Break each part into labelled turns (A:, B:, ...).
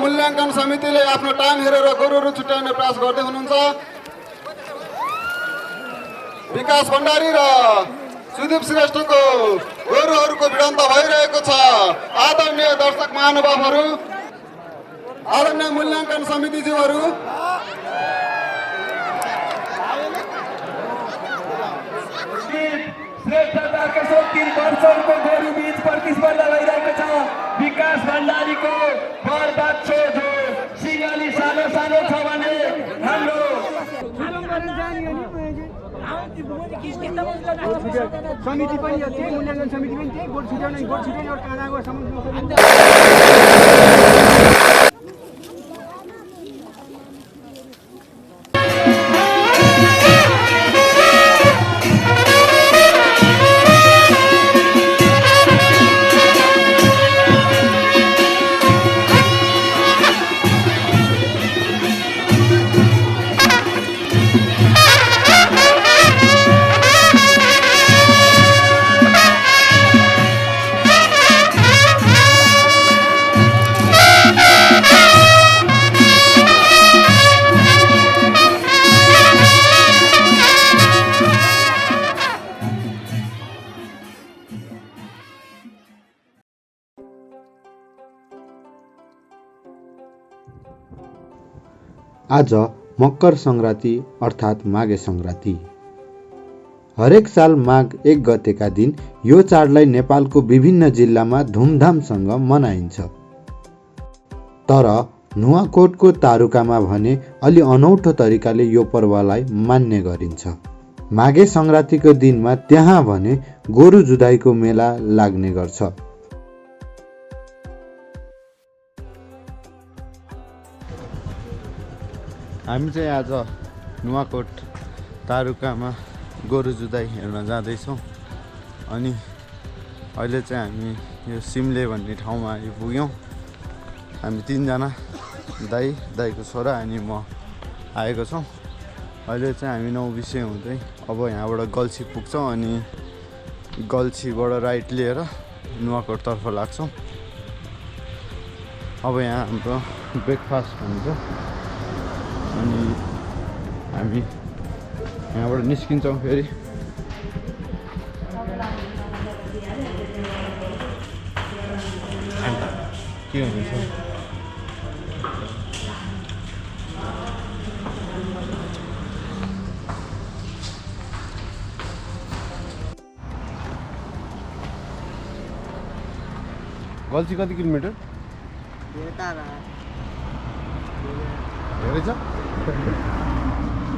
A: मूल्याङ्कन समितिले आफ्नो टाइम हेरेर गोरुहरू छुट्याउने प्रयास गर्दै हुनुहुन्छ। विकास भण्डारी र सुदीप श्रेष्ठको गोरुहरूको भिडन्त भइरहेको छ। आदरणीय दर्शक महानुभावहरू, आदरणीय मूल्याङ्कन समितिज्यूहरू,
B: श्रेष्ठताको 3 वर्षको गोरु बीच प्रतिस्पर्धा भइरहेको छ। विकास भण्डारीको बर्बाद छ जो सिंहली सानो सानो छ भने हाम्रो
C: समिति पनि त्यही मूल्याङ्कन समिति पनि त्यही गोठ छुट्याउने एउटा काँडाको
D: आज मकर सङ्क्रान्ति अर्थात् माघे सङ्क्रान्ति। हरेक साल माघ 1 गतेका दिन यो चाडलाई नेपालको विभिन्न जिल्लामा धुमधामसँग मनाइन्छ। तर नुवाकोटको तारुकामा भने अलि अनौठो तरिकाले यो पर्वलाई मान्ने गरिन्छ। माघे सङ्क्रान्तिको दिनमा त्यहाँ भने गोरु जुधाइको मेला लाग्ने गर्छ। हामी चाहिँ आज नुवाकोट तारुकामा गोरु जुधाइ हेर्न जाँदैछौँ। अनि अहिले चाहिँ हामी यो सिमले भन्ने ठाउँमा आइपुग्यौँ। हामी 3 जना दाइको छोरा अनि म आएको छौँ। अहिले चाहिँ हामी नाउबिसे हुँदै अब यहाँबाट गल्ची पुग्छौँ अनि गल्चीबाट राइट लिएर नुवाकोटतर्फ लाग्छौँ। अब यहाँ हाम्रो ब्रेकफास्ट हुन्छ अनि हामी यहाँबाट निस्किन्छौँ। फेरि के हुन्छ गल्ची कति किलोमिटर धेरै छ?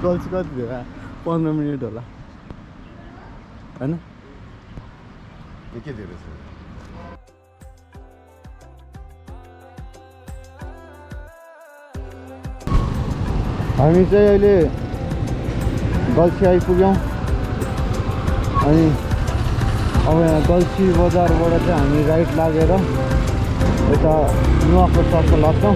D: गल्ची कति धेरै? 15 मिनट होला हैन? के धेरै छ? हामी चाहिँ अहिले गल्ची आइपुग्यौँ अनि अब यहाँ गल्ची बजारबाट चाहिँ हामी राइट लागेर यता नुवाकोटतर्फ लाग्छौँ।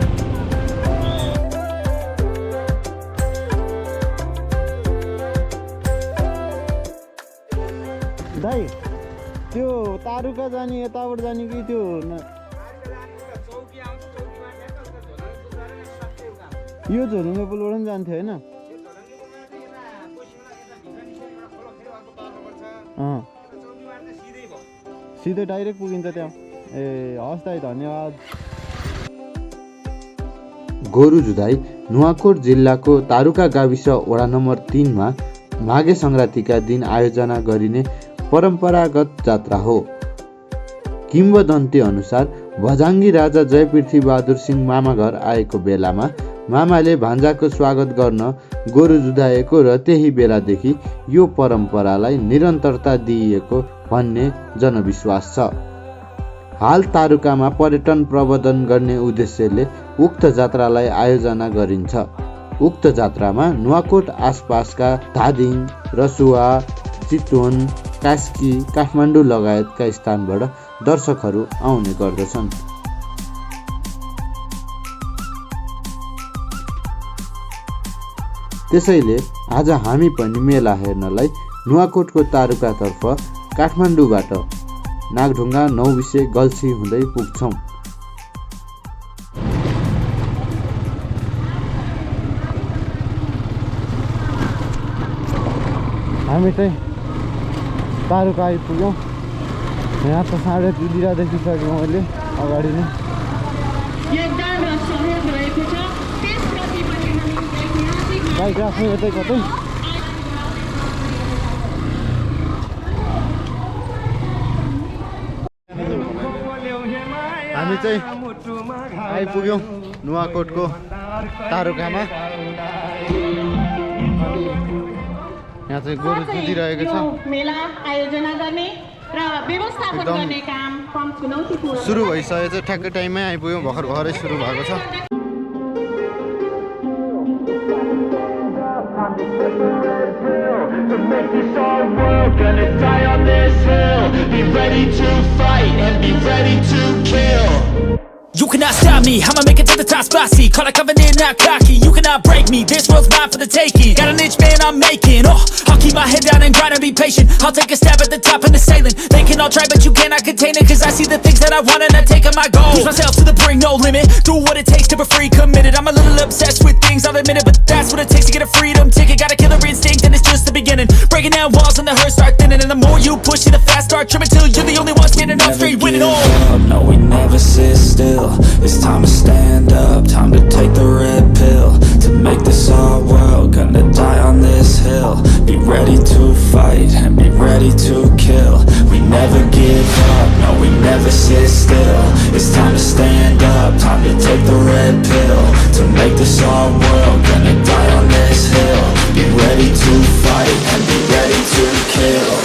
D: दाइ त्यो तारुका जाने यताबाट जाने कि त्यो यो झोलुङ्गे पुलबाट पनि जान्थ्यो होइन? सिधै डाइरेक्ट पुगिन्छ त्यहाँ। ए हस् दाइ धन्यवाद। गोरु जुधाइ नुवाकोट जिल्लाको तारुका गाविस वडा नम्बर 3 मा माघे सङ्क्रान्तिका दिन आयोजना गरिने परम्परागत जात्रा हो। किम्वदन्ती अनुसार भजाङ्गी राजा जयपृथ्वीबहादुर सिंह मामा घर आएको बेलामा मामाले भान्जाको स्वागत गर्न गोरु जुधाएको र त्यही बेलादेखि यो परम्परालाई निरन्तरता दिइएको भन्ने जनविश्वास छ। हाल तारुकामा पर्यटन प्रवर्धन गर्ने उद्देश्यले उक्त जात्रालाई आयोजना गरिन्छ। उक्त जात्रामा नुवाकोट आसपासका धादिङ, रसुवा, चितवन, कास्की, काठमाडौँ लगायतका स्थानबाट दर्शकहरू आउने गर्दछन्। त्यसैले आज हामी पनि मेला हेर्नलाई नुवाकोटको तारुकातर्फ काठमाडौँबाट नागढुङ्गा, नाउबिसे, गल्ची हुँदै पुग्छौँ। हामी चाहिँ तारुका आइपुग्यौँ। यहाँ त 2:30 देखिसक्यो मैले अगाडि नै। बाइक राख्नु यतै कतै। हामी चाहिँ आइपुग्यौँ नुवाकोटको तारुकामा। यहाँ चाहिँ गोरु जुधिरहेको छ।
E: मेला आयोजना गर्ने र व्यवस्थापन गर्ने काम कम चुनौतीपूर्ण
D: सुरु भइसकेको छ। ठ्याक्कै टाइममै आइपुग्यौँ। भर्खरै सुरु भएको छ।
B: To make this our world, gonna die on this hill. Be ready to fight and be ready to kill.
F: You cannot stop me, I'ma make it to the top, spicy. Call it covenant, not cocky. You cannot break me, this world's mine for the taking. Got an itch, man, I'm making. Oh, I'll keep my head down and grind and be patient. I'll take a stab at the top and assailant. They can all try, but you cannot contain it. Cause I see the things that I want and I take on my goal. Push myself to the brink, no limit. Do what it takes to be free, committed. I'm a little obsessed with things, I'll admit it. But that's what it takes to get a freedom ticket. Got a killer instinct and it's just the beginning. Breaking down walls and the hurt start thinning. And the more you push it, the fast start trimming. Till you're the only one standing up straight, winning all.
G: No, we never sit still. It's time to stand up, time to take the red pill. To make this our world, gonna die on this hill. Be ready to fight and be ready to kill. We never give up, no, we never sit still. It's time to stand up, time to take the red pill. To make this our world, gonna die on this hill. Be ready to fight and be ready to kill.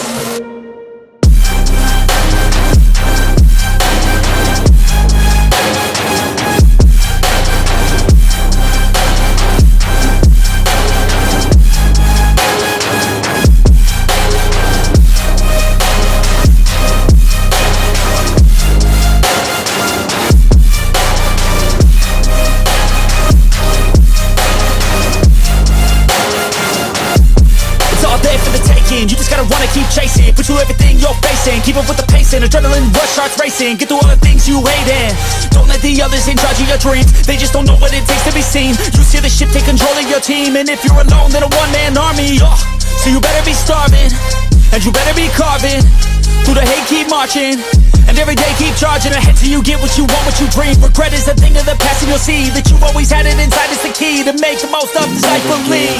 F: You just gotta wanna keep chasing. Put you everything you're facing. Keep up with the pace and adrenaline rush starts racing. Get through all the things you hate in. Don't let the others in charge of your dreams. They just don't know what it takes to be seen. You see the ship take control of your team. And if you're alone, then a one-man army. So you better be starving, and you better be carving. Through the hate, keep marching. And every day keep charging ahead till you get what you want, what you dream. Regret is a thing of the past, and you'll see that you always had it inside. It's the key to make the most of this life. Believe.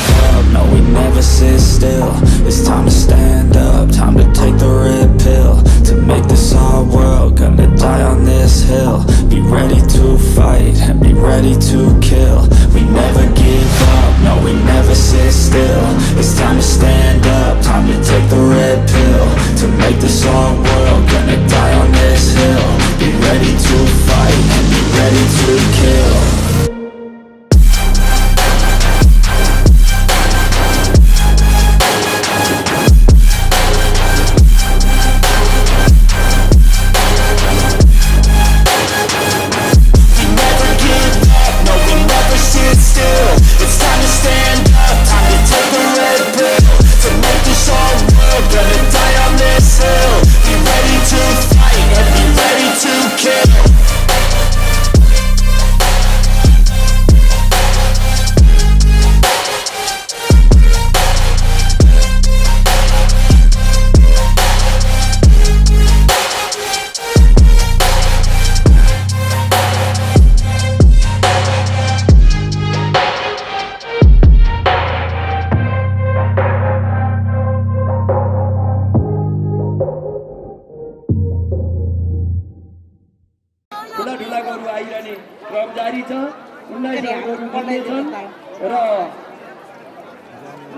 G: No, we never sit still. It's time to stand up, time to take the red pill. To make this our world, gonna die on this hill. Be ready to fight and be ready to kill. We never give up, no, we never sit still. It's time to stand up, time to take the red pill. To make this our world, gonna die on this hill. Be ready to fight and be ready to kill.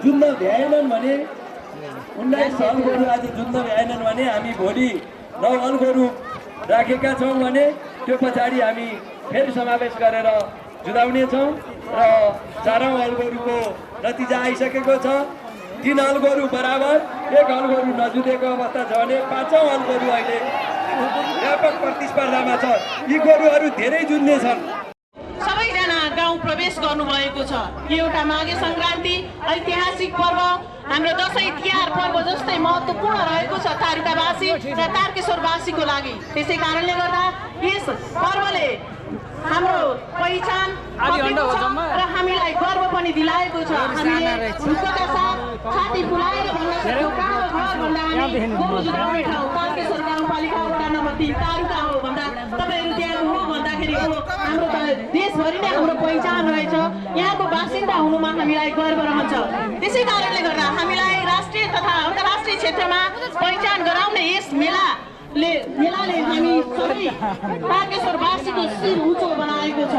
B: जुन्न भ्याएनन् भने 19 हलहरू आज जुन्न भ्याएनन् भने हामी भोलि 9 हलहरू राखेका छौँ भने त्यो पछाडि हामी फेरि समावेश गरेर जुधाउने छौँ र 4औं हलहरूको नतिजा आइसकेको छ। 3 हलहरू बराबर 1 हलहरू नजुधेको अवस्था छ भने 5औं हलहरू अहिले व्यापक प्रतिस्पर्धामा छ। यी गोरुहरू धेरै जुन्ने छन्।
E: सबैजना गाउँ प्रवेश गर्नुभएको छ। यो एउटा माघे सङ्क्रान्ति ऐतिहासिक पर्व, हाम्रो दशैं तिहार पर्व जस्तै महत्त्वपूर्ण रहेको छ तारुकावासी र तारकेश्वरवासीको लागि। त्यसै कारणले गर्दा यस पर्वले हाम्रो पहिचान र हामीलाई गर्व पनि दिलाएको छ। हामीले ढुक्कका साथ छाती फुलाएर भन्न यो कहाँ हो घर भन्दा हामी गोरु जुधाउने ठाउँ तारकेश्वर गाउँपालिका वडा नम्बर 3 तारुका हो भन्दा तपाईँहरू त्यहाँ हो भन्दाखेरि हाम्रो त देशभरि नै हाम्रो पहिचान रहेछ। यहाँको बासिन्दा हुनुमा हामीलाई गर्व रहन्छ। त्यसै कारणले गर्दा हामीलाई राष्ट्रिय तथा अन्तर्राष्ट्रिय क्षेत्रमा पहिचान गराउने यस मेलाले हामी सबै तारकेश्वरवासीको शिर उच्चो बनाएको छ।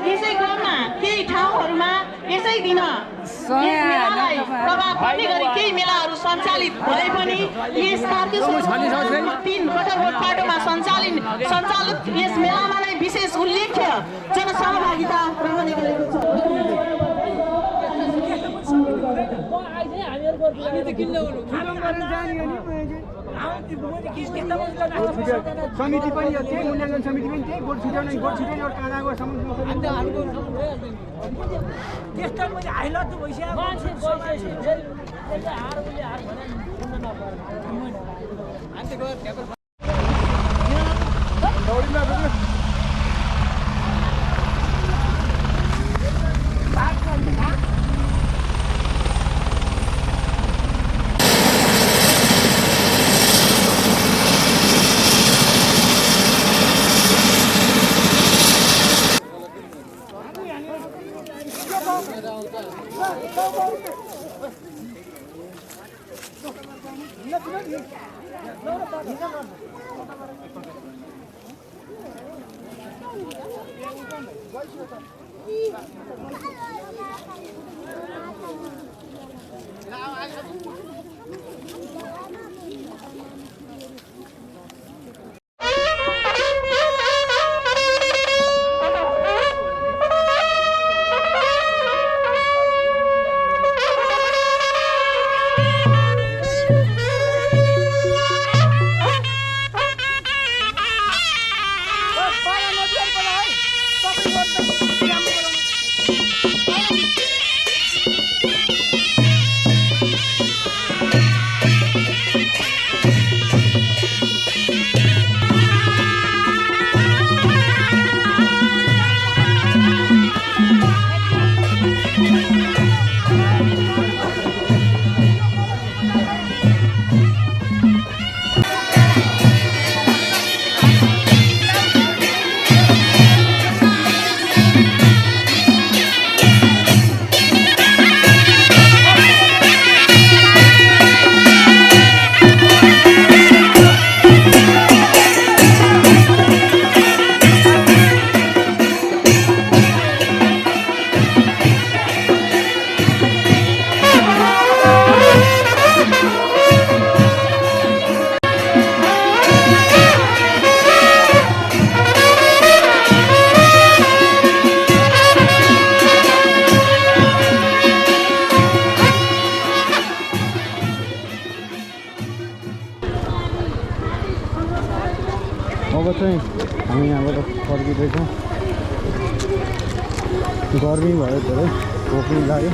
E: यसै क्रममा केही ठाउँहरूमा यसै दिन मेलालाई प्रभाव पर्ने गरी केही मेलाहरू सञ्चालित भए पनि यस तारकेश्वर 3 कटरवट पाटोमा सञ्चालित यस मेलामा नै विशेष उल्लेख्य जनसहभागिता रहने गरेको छ।
C: समिति पनि त्यही मूल्याङ्कन समिति पनि त्यही गोठ छुट्याउने एउटा काँडाको
H: अब चाहिँ हामी यहाँबाट फर्किँदैछौँ। गर्मी भयो धेरै, भोक पनि लाग्यो।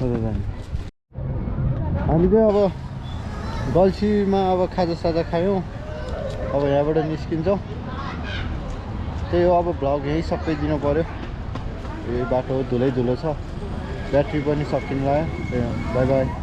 H: सोधेर जाने हामी चाहिँ अब गल्छीमा अब खाजासाजा खायौँ अब यहाँबाट निस्किन्छौँ त्यही हो अब भ्लग यहीँ सबै दिनु पऱ्यो यही बाटो धुलै धुलो छ ब्याट्री पनि सकिन लाग्यो बाई बाई